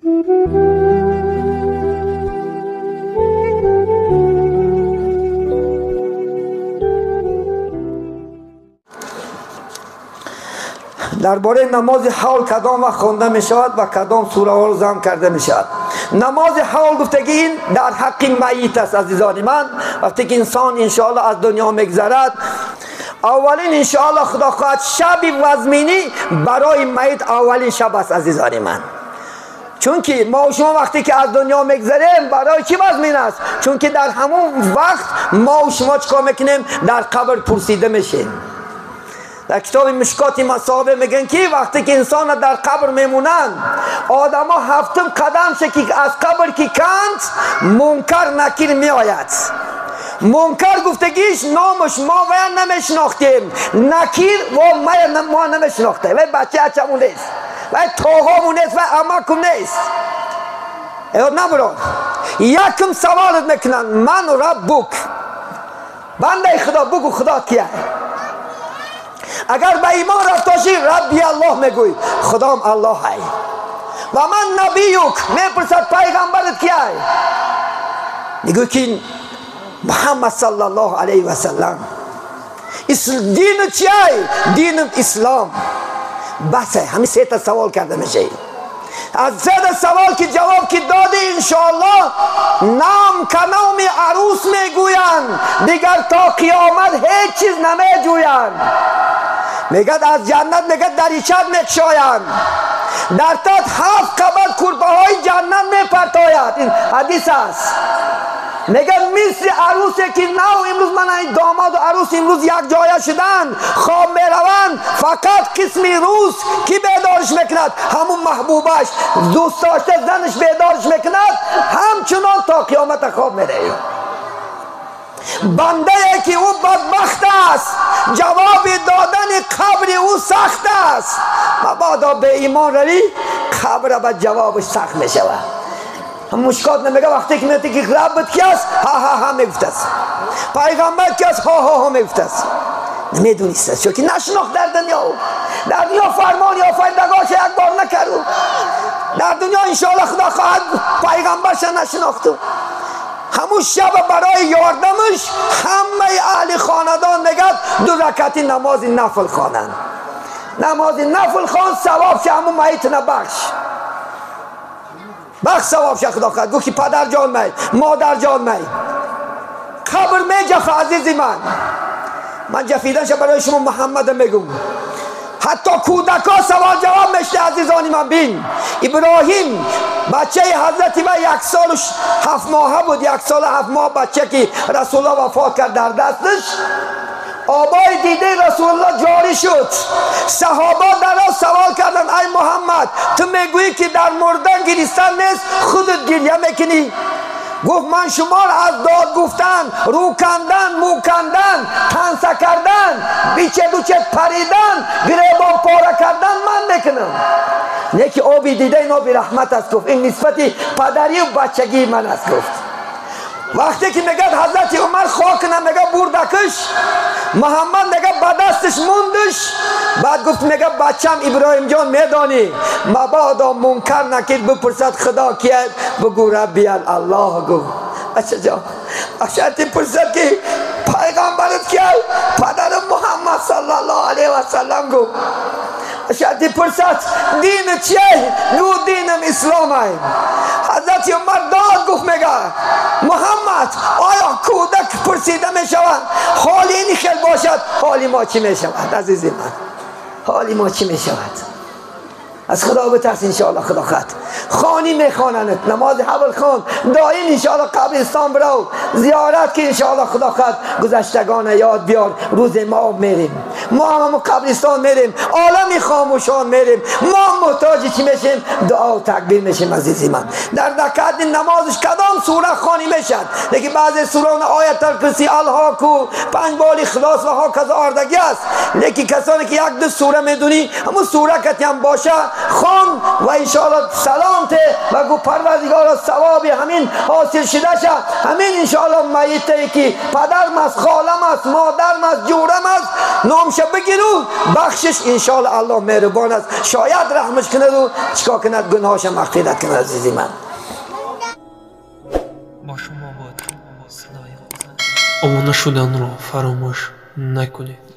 درباره نماز حول کدام وقت خوانده می شود و کدام سوره ها رو جمع کرده می شود. نماز حول گفتگی این در حق میت است عزیزان من. وقتی که انسان انشاءالله از دنیا میگذرد، اولین انشاءالله خدا خواهد شب وزمینی برای میت اولین شب است عزیزان من. چون که ما و شما وقتی که از دنیا میگذریم برای چی وزمین است؟ چون که در همون وقت ما و شما چکار میکنیم؟ در قبر پرسیده میشیم. در کتاب مشکات مصابه میگن که وقتی که انسان در قبر میمونند، آدم ها هفتم قدم که از قبر که کند منکر نکیر میآید. منکر گفتگیش نامش ما وی نمیشناختیم، نکیر و ما نمیشناختیم، وی بچه اچمون نیست، وی توغامون نیست، وی امکم نیست. ایو نبراد یکم سوالت میکنن من ربک، بنده خدا بگو خدا کیه؟ اگر به ایمان رفتاشی ربی الله میگوی خدام الله هی. و من نبیوک میپرسد پیغمبرت کیه؟ میگوی که محمد صلی الله علیه و سلم. دین چیه؟ دین اسلام. بس همین سه تا سوال کرده میشه. از سه سوال که جواب که دادی انشاءالله نام کنوم عروس میگویند، دیگر تا قیامت هیچ چیز نمیجویند. میگد از جنت میگد دریچه میکشایند، در تحت 7 قبر کربه های جنت میپرتاید. این حدیث است. میگن مثل عروسی که نو امروز من این داماد و عروس امروز یک جایه شدن خواب میروند، فقط قسمی روز کی بیدارش میکند؟ همون محبوبش دوست داشته زنش بیدارش میکند، همچنان تا قیامت خواب میره. بنده که او بدبخت است، جواب دادن قبر او سخت است. مبادا به ایمان روی قبر به جوابش سخت میشود. مشکات نمیگه وقتی که میگه که ربت کی است؟ ها ها ها میگفته است. پیغمبر کی است؟ ها ها ها میگفته است. نمیدونیست چون که نشناخت در دنیا فرمان یا فایدگاش یک بار نکرد. در دنیا انشاءالله خدا خواهد پیغمبرش نشناختو. همون شب برای یاردمش همه اهل خاندان میگد 2 رکعت نماز نفل خوانند. نماز نفل خوان ثواب شه همون میت نبخش. بخش ثواب شه خدا خواهد. گو که پدر جان می، مادر جان می، قبر می جف عزیزی من جفیدنش برای شما محمد میگم. حتی کودکا سوال جواب میشته عزیزانی من. بین ابراهیم بچه حضرت و 1 سال و 7 ماه بود، 1 سال و 7 ماه بچه که رسول الله وفات کرد در دستش، آبای دیده رسول الله جاری شد. صحابه در سوال کردن ای محمد تو میگویی که در مردن گریستن نیست، خودت گریه میکنی؟ گفت من شما را از داد گفتن، رو کندن، مو کندن، تنسه کردن، بیچه دوچه پریدن، گریبان پاره کردن من میکنم. نه که آبی دیده این آبی رحمت است. گفت این نسبتی پدری و بچگی من است. گفت وقتی که میگه حضرت عمر خاک نمیگه بردکش، محمد میگه به دستش موندش، بعد گفت میگه بچم ابراهیم جان میدانی مبادا منکر نکید بپرسد خدا کیه؟ بگو ربی الله. گو بچه جان اشارتی پرسد که پیغمبرت کیه؟ پدر محمد صلی الله علیه و سلم. گو اشارتی پرسد دین چیه؟ گو دینم اسلام ای. حضرت عمر داد گفت میگه محمد آیا کودک پرسیده میشود حال این خیل باشد، حالی ما چی میشود؟ عزیزی من حالی ما چی میشود؟ از خدا بترس انشاءالله. خدا خط خانی میخوانند، نماز حول خان دائم انشاءالله. قبرستان برو زیارت که انشاءالله. خدا خط گذشتگان یاد بیار. روز ما میریم، ما هم قبرستان میریم، عالمی خاموشان میریم، ما محتاج چی میشیم؟ دعا و تکبیر میشیم عزیزی من. در رکعت نمازش کدام سوره خوانی میشد؟ لیکن بعضی سوره آیت الکرسی، الهاکو، 5 بار اخلاص و ها کذا آردگی است. لیکن کسانی که 1-2 سوره میدونی همون سوره کتی هم باشه خان و انشاءالله سلامته و گو پروردگار ثواب همین حاصل شده شد. همین انشاءالله میته که پدرم است، خالم است، مادرم است، جورم است، نام گناهاشو بگیرو بخشش انشاءالله الله مهربان است شاید رحمش کند و چیکار کند گناهاش مغفرت کند عزیزی من با شما باد صدای آمانه شدن رو فراموش نکنید